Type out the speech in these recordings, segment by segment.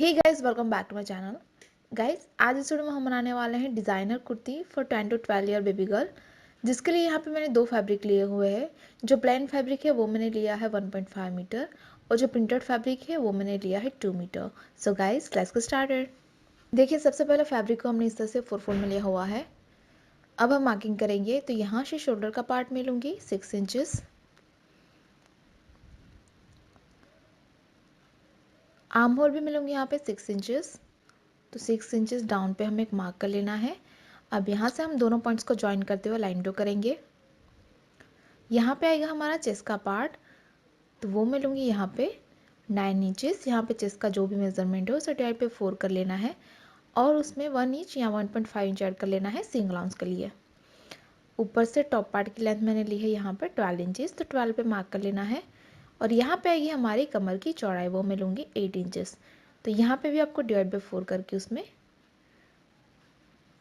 Hey guys, welcome back to my channel. Guys, आज इस video में हम बनाने वाले हैं designer kurti for 10 to 12 year baby girl, जिसके लिए यहाँ पे मैंने दो फैब्रिक लिए हुए हैं। जो प्लेन फैब्रिक है वो मैंने लिया है 1.5 मीटर और जो प्रिंटेड फैब्रिक है वो मैंने लिया है 2 metre. So guys, let's get started. देखिए, सबसे पहले फैब्रिक को हमने इस तरह से 4 में लिया हुआ है। अब हम मार्किंग करेंगे, तो यहाँ से शोल्डर का पार्ट में लूँगी 6 इंचेस, आर्म होल भी मिलूंगी यहाँ पे 6 इंचेस। तो 6 इंचेस डाउन पे हमें एक मार्क कर लेना है। अब यहाँ से हम दोनों पॉइंट्स को ज्वाइन करते हुए लाइन ड्रॉ करेंगे। यहाँ पे आएगा हमारा चेस्ट का पार्ट, तो वो मैं लूँगी यहाँ पे 9 इंचेस। यहाँ पे चेस्ट का जो भी मेजरमेंट है उसे डिवाइड पे 4 कर लेना है और उसमें 1 इंच या 1.5 इंच ऐड कर लेना है सिंगल आर्म्स के लिए। ऊपर से टॉप पार्ट की लेंथ मैंने ली है यहाँ पर 12 इंचेस, तो 12 पे मार्क कर लेना है। और यहाँ पे आएगी हमारी कमर की चौड़ाई, वो मैं लूँगी 8 इंचेस। तो यहाँ पे भी आपको डिवाइड बाई 4 करके उसमें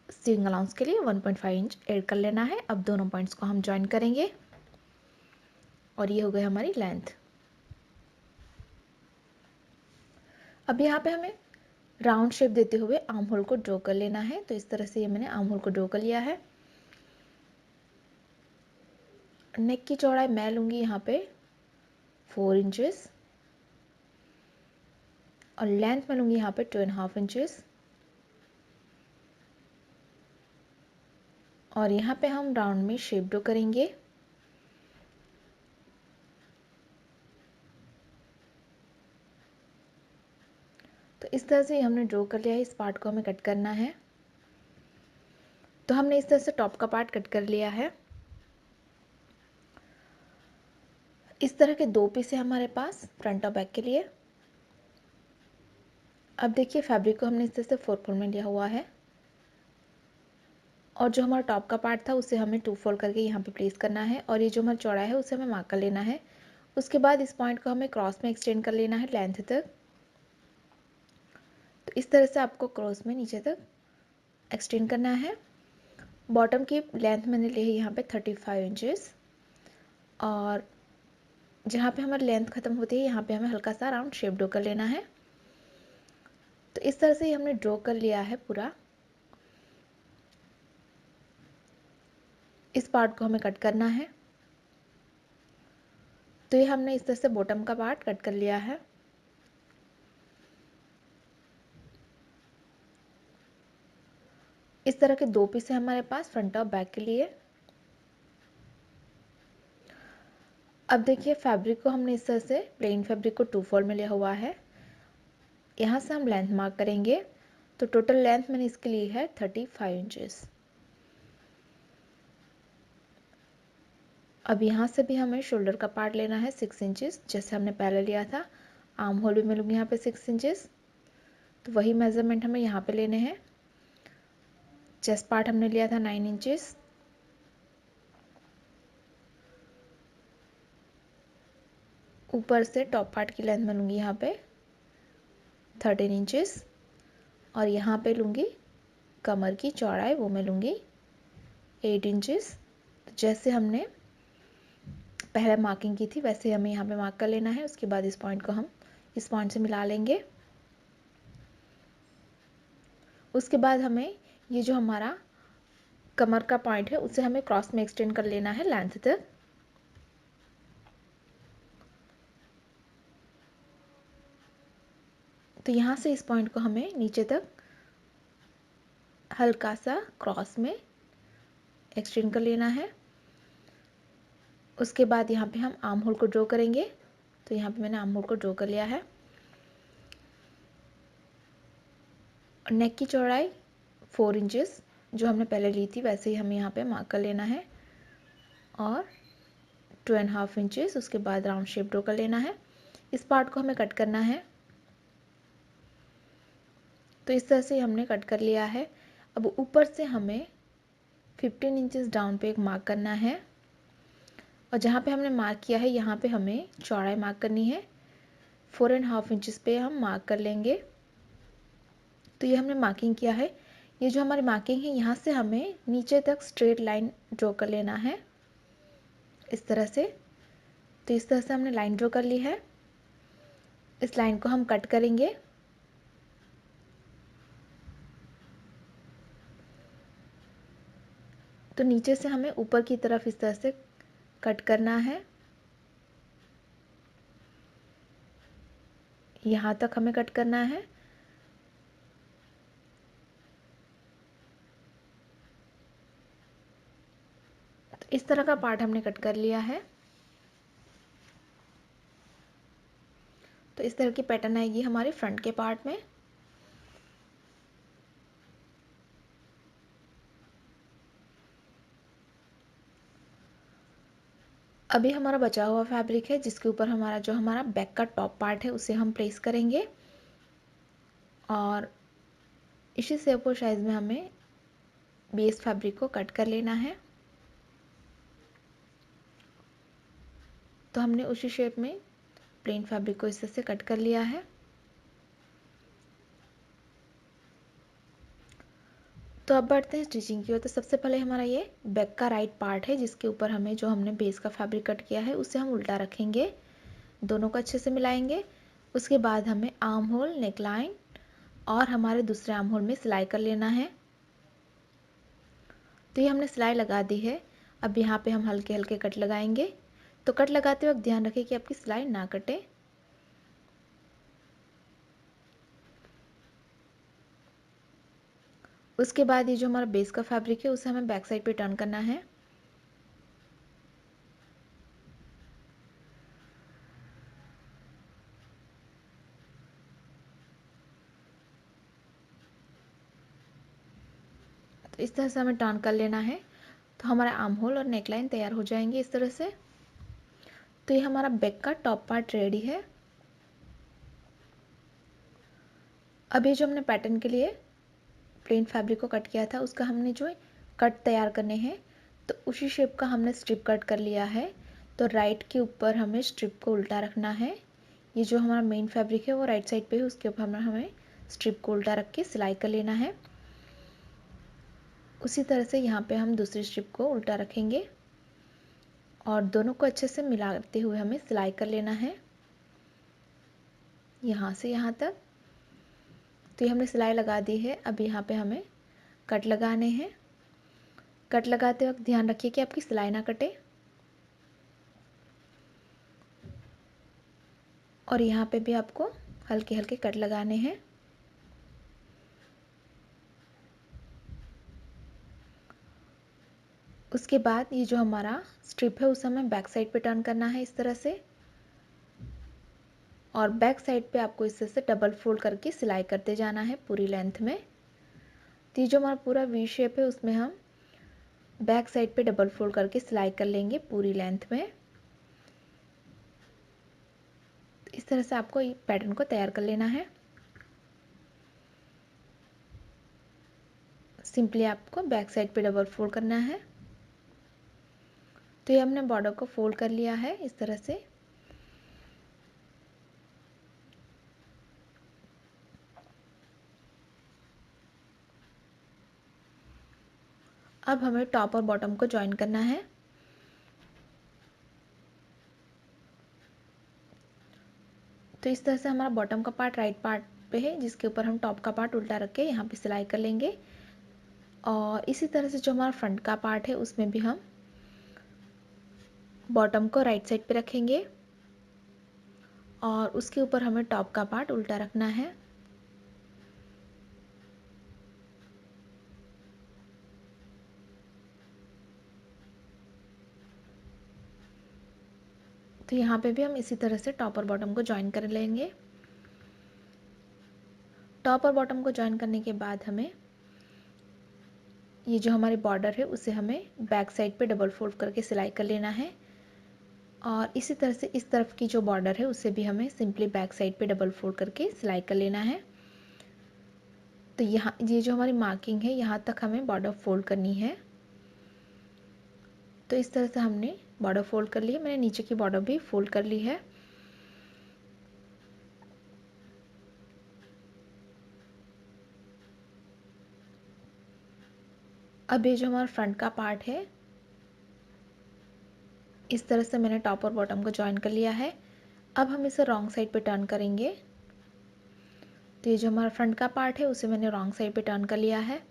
सिंगल आर्म्स के लिए 1.5 इंच ऐड कर लेना है। अब दोनों पॉइंट्स को हम ज्वाइन करेंगे और ये हो गई हमारी लेंथ। अब यहाँ पे हमें राउंड शेप देते हुए आर्म होल को ड्रॉ कर लेना है। तो इस तरह से ये मैंने आर्म होल को ड्रॉ कर लिया है। नेक की चौड़ाई मैं लूँगी यहाँ पे 4 इंचेस और लेंथ मैं लूँगी यहाँ पे 2.5 इंचेस। और यहाँ पे हम राउंड में शेप ड्रॉ करेंगे। तो इस तरह से हमने ड्रॉ कर लिया है। इस पार्ट को हमें कट करना है। तो हमने इस तरह से टॉप का पार्ट कट कर लिया है। इस तरह के दो पीस है हमारे पास फ्रंट और बैक के लिए। अब देखिए, फैब्रिक को हमने इस तरह से 4 में लिया हुआ है और जो हमारा टॉप का पार्ट था उसे हमें 2 फोल्ड करके यहाँ पे प्लेस करना है और ये जो हमारा चौड़ा है उसे हमें मार्क कर लेना है। उसके बाद इस पॉइंट को हमें क्रॉस में एक्सटेंड कर लेना है लेंथ तक। तो इस तरह से आपको क्रॉस में नीचे तक एक्सटेंड करना है। बॉटम की लेंथ मैंने ली है यहाँ पे 35 इंचेस और जहाँ पे हमारी लेंथ ख़त्म होती है यहाँ पे हमें हल्का सा राउंड शेप ड्रॉ कर लेना है। तो इस तरह से ही हमने ड्रॉ कर लिया है पूरा। इस पार्ट को हमें कट करना है। तो ये हमने इस तरह से बॉटम का पार्ट कट कर लिया है। इस तरह के दो पीस है हमारे पास फ्रंट और बैक के लिए। अब देखिए, फैब्रिक को हमने इस तरह से प्लेन फैब्रिक को 2 फोल्ड में लिया हुआ है। यहाँ से हम लेंथ मार्क करेंगे। तो टोटल लेंथ मैंने इसके लिए है 35 इंचेस। अब यहाँ से भी हमें शोल्डर का पार्ट लेना है 6 इंचेस, जैसे हमने पहले लिया था। आर्म होल भी मैं लूँगी यहाँ पे 6 इंचेस। तो वही मेजरमेंट हमें यहाँ पे लेने हैं। चेस्ट पार्ट हमने लिया था 9 इंचेस। ऊपर से टॉप पार्ट की लेंथ मैं लूँगी यहाँ पे 13 इंचेस और यहाँ पे लूँगी कमर की चौड़ाई, वो मैं लूँगी 8 इंचेस। तो जैसे हमने पहले मार्किंग की थी वैसे हमें यहाँ पे मार्क कर लेना है। उसके बाद इस पॉइंट को हम इस पॉइंट से मिला लेंगे। उसके बाद हमें ये जो हमारा कमर का पॉइंट है उसे हमें क्रॉस में एक्सटेंड कर लेना है लेंथ तक। तो यहाँ से इस पॉइंट को हमें नीचे तक हल्का सा क्रॉस में एक्सटेंड कर लेना है। उसके बाद यहाँ पे हम आर्म होल को ड्रॉ करेंगे। तो यहाँ पे मैंने आर्म होल को ड्रॉ कर लिया है। और नेक की चौड़ाई 4 इंचेस जो हमने पहले ली थी वैसे ही हमें यहाँ पे मार्क कर लेना है और 2.5 इंचेस। उसके बाद राउंड शेप ड्रॉ कर लेना है। इस पार्ट को हमें कट करना है। तो इस तरह से हमने कट कर लिया है। अब ऊपर से हमें 15 इंचेस डाउन पे एक मार्क करना है और जहाँ पे हमने मार्क किया है यहाँ पे हमें चौड़ाई मार्क करनी है। 4.5 इंचेस पे हम मार्क कर लेंगे। तो ये हमने मार्किंग किया है। ये जो हमारी मार्किंग है यहाँ से हमें नीचे तक स्ट्रेट लाइन ड्रॉ कर लेना है इस तरह से। तो इस तरह से हमने लाइन ड्रॉ कर ली है। इस लाइन को हम कट करेंगे तो नीचे से हमें ऊपर की तरफ इस तरह से कट करना है, यहाँ तक हमें कट करना है। तो इस तरह का पार्ट हमने कट कर लिया है। तो इस तरह की पैटर्न आएगी हमारे फ्रंट के पार्ट में। अभी हमारा बचा हुआ फैब्रिक है जिसके ऊपर हमारा बैक का टॉप पार्ट है उसे हम प्लेस करेंगे और इसी शेप और साइज में हमें बेस फैब्रिक को कट कर लेना है। तो हमने उसी शेप में प्लेन फैब्रिक को इस तरह से कट कर लिया है। तो अब बढ़ते हैं स्टिचिंग की ओर। तो सबसे पहले हमारा ये बैक का राइट पार्ट है जिसके ऊपर हमें जो हमने बेस का फैब्रिक कट किया है उसे हम उल्टा रखेंगे, दोनों को अच्छे से मिलाएंगे। उसके बाद हमें आर्म होल, नेक लाइन और हमारे दूसरे आर्म होल में सिलाई कर लेना है। तो ये हमने सिलाई लगा दी है। अब यहाँ पे हम हल्के हल्के कट लगाएंगे। तो कट लगाते वक्त ध्यान रखें कि आपकी सिलाई ना कटे। उसके बाद ये जो हमारा बेस का फैब्रिक है उसे हमें बैक साइड पे टर्न करना है। तो इस तरह से हमें टर्न कर लेना है। तो हमारा आर्म होल और नेकलाइन तैयार हो जाएंगे इस तरह से। तो ये हमारा बैक का टॉप पार्ट रेडी है। अब ये जो हमने पैटर्न के लिए प्लेन फैब्रिक को कट किया था उसका हमने जो है कट तैयार करने हैं। तो उसी शेप का हमने स्ट्रिप कट कर लिया है। तो राइट के ऊपर हमें स्ट्रिप को उल्टा रखना है। ये जो हमारा मेन फैब्रिक है वो राइट साइड पे है, उसके ऊपर हमें स्ट्रिप को उल्टा रख के सिलाई कर लेना है। उसी तरह से यहाँ पे हम दूसरी स्ट्रिप को उल्टा रखेंगे और दोनों को अच्छे से मिलाते हुए हमें सिलाई कर लेना है यहाँ से यहाँ तक। तो ये हमने सिलाई लगा दी है। अब यहाँ पे हमें कट लगाने हैं। कट लगाते वक्त ध्यान रखिए कि आपकी सिलाई ना कटे। और यहाँ पे भी आपको हल्के हल्के कट लगाने हैं। उसके बाद ये जो हमारा स्ट्रिप है उसे हमें बैक साइड पे टर्न करना है इस तरह से। और बैक साइड पे आपको इस तरह से डबल फोल्ड करके सिलाई करते जाना है पूरी लेंथ में। तो ये जो हमारा पूरा वी शेप है उसमें हम बैक साइड पे डबल फोल्ड करके सिलाई कर लेंगे पूरी लेंथ में। इस तरह से आपको ये पैटर्न को तैयार कर लेना है। सिंपली आपको बैक साइड पे डबल फोल्ड करना है। तो ये हमने बॉर्डर को फोल्ड कर लिया है इस तरह से। अब हमें टॉप और बॉटम को ज्वाइन करना है। तो इस तरह से हमारा बॉटम का पार्ट राइट पार्ट पे है जिसके ऊपर हम टॉप का पार्ट उल्टा रख के यहाँ पे सिलाई कर लेंगे। और इसी तरह से जो हमारा फ्रंट का पार्ट है उसमें भी हम बॉटम को राइट साइड पे रखेंगे और उसके ऊपर हमें टॉप का पार्ट उल्टा रखना है। तो यहाँ पे भी हम इसी तरह से टॉप और बॉटम को ज्वाइन कर लेंगे। टॉप और बॉटम को ज्वाइन करने के बाद हमें ये जो हमारी बॉर्डर है उसे हमें बैक साइड पे डबल फोल्ड करके सिलाई कर लेना है। और इसी तरह से इस तरफ की जो बॉर्डर है उसे भी हमें सिंपली बैक साइड पे डबल फोल्ड करके सिलाई कर लेना है। तो यहाँ ये जो हमारी मार्किंग है यहाँ तक हमें बॉर्डर फोल्ड करनी है। तो इस तरह से हमने बॉर्डर फोल्ड कर ली है। मैंने नीचे की बॉर्डर भी फोल्ड कर ली है। अब ये जो हमारा फ्रंट का पार्ट है इस तरह से मैंने टॉप और बॉटम को ज्वाइन कर लिया है। अब हम इसे रॉन्ग साइड पे टर्न करेंगे। तो ये जो हमारा फ्रंट का पार्ट है उसे मैंने रॉन्ग साइड पे टर्न कर लिया है।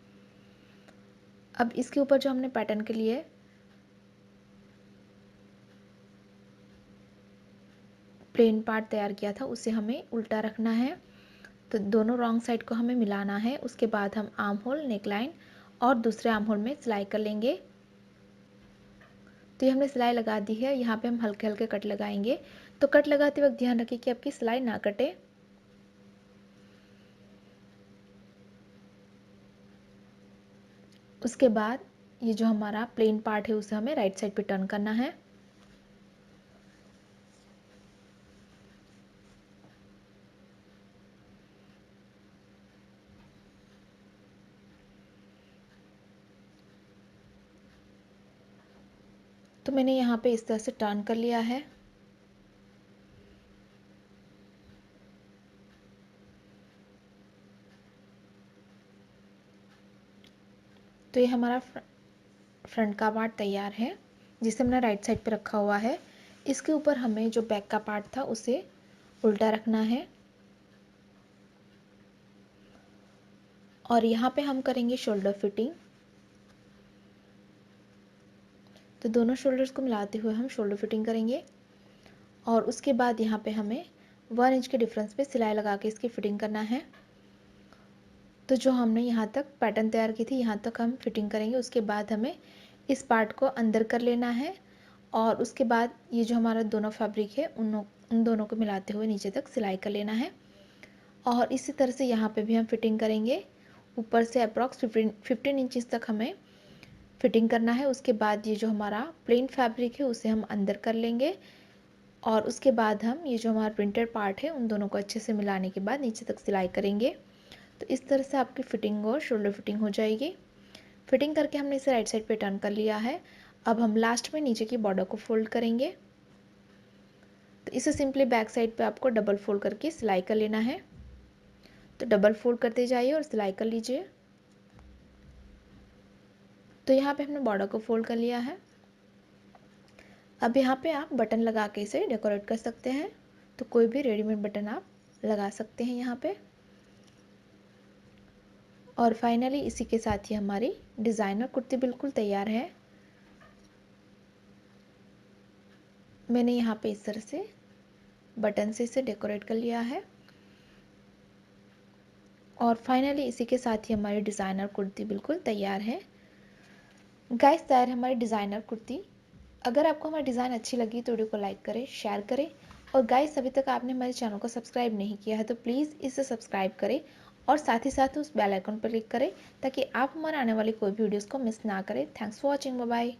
अब इसके ऊपर जो हमने पैटर्न के लिए प्लेन पार्ट तैयार किया था उसे हमें उल्टा रखना है। तो दोनों रॉन्ग साइड को हमें मिलाना है। उसके बाद हम आर्म होल, नेक लाइन और दूसरे आर्म होल में सिलाई कर लेंगे। तो ये हमने सिलाई लगा दी है। यहाँ पे हम हल्के हल्के कट लगाएंगे। तो कट लगाते वक्त ध्यान रखिए कि आपकी सिलाई ना कटे। उसके बाद ये जो हमारा प्लेन पार्ट है उसे हमें राइट साइड पे टर्न करना है। तो मैंने यहाँ पे इस तरह से टर्न कर लिया है। तो ये हमारा फ्रंट का पार्ट तैयार है जिसे हमने राइट साइड पे रखा हुआ है। इसके ऊपर हमें जो बैक का पार्ट था उसे उल्टा रखना है और यहाँ पे हम करेंगे शोल्डर फिटिंग। तो दोनों शोल्डर्स को मिलाते हुए हम शोल्डर फिटिंग करेंगे और उसके बाद यहाँ पे हमें 1 इंच के डिफरेंस पे सिलाई लगा के इसकी फिटिंग करना है। तो जो हमने यहाँ तक पैटर्न तैयार की थी यहाँ तक हम फिटिंग करेंगे। उसके बाद हमें इस पार्ट को अंदर कर लेना है और उसके बाद ये जो हमारा दोनों फैब्रिक है उन दोनों को मिलाते हुए नीचे तक सिलाई कर लेना है। और इसी तरह से यहाँ पे भी हम फिटिंग करेंगे। ऊपर से अप्रॉक्स 15 इंचज़ तक हमें फिटिंग करना है। उसके बाद ये जो हमारा प्लेन फैब्रिक है उसे हम अंदर कर लेंगे और उसके बाद हम ये जो हमारा प्रिंटेड पार्ट है उन दोनों को अच्छे से मिलाने के बाद नीचे तक सिलाई करेंगे। तो इस तरह से आपकी फिटिंग और शोल्डर फिटिंग हो जाएगी। फिटिंग करके हमने इसे राइट साइड पे टर्न कर लिया है। अब हम लास्ट में नीचे की बॉर्डर को फोल्ड करेंगे। तो इसे सिंपली बैक साइड पे आपको डबल फोल्ड करके सिलाई कर लेना है। तो डबल फोल्ड करते जाइए और सिलाई कर लीजिए। तो यहाँ पे हमने बॉर्डर को फोल्ड कर लिया है। अब यहाँ पे आप बटन लगा के इसे डेकोरेट कर सकते हैं। तो कोई भी रेडीमेड बटन आप लगा सकते हैं यहाँ पे। और फाइनली इसी के साथ ही हमारी डिज़ाइनर कुर्ती बिल्कुल तैयार है। मैंने यहाँ पे इस तरह से बटन से इसे डेकोरेट कर लिया है और फाइनली इसी के साथ ही हमारी डिज़ाइनर कुर्ती बिल्कुल तैयार है। गाइस तैयार है हमारी डिज़ाइनर कुर्ती। अगर आपको हमारी डिज़ाइन अच्छी लगी तो वीडियो को लाइक करें, शेयर करें और गाइस अभी तक आपने हमारे चैनल को सब्सक्राइब नहीं किया है तो प्लीज़ इसे सब्सक्राइब करें और साथ ही साथ उस बेल आइकन पर क्लिक करें ताकि आप हमारे आने वाली कोई भी वीडियोज़ को मिस ना करें। Thanks for watching. Bye bye.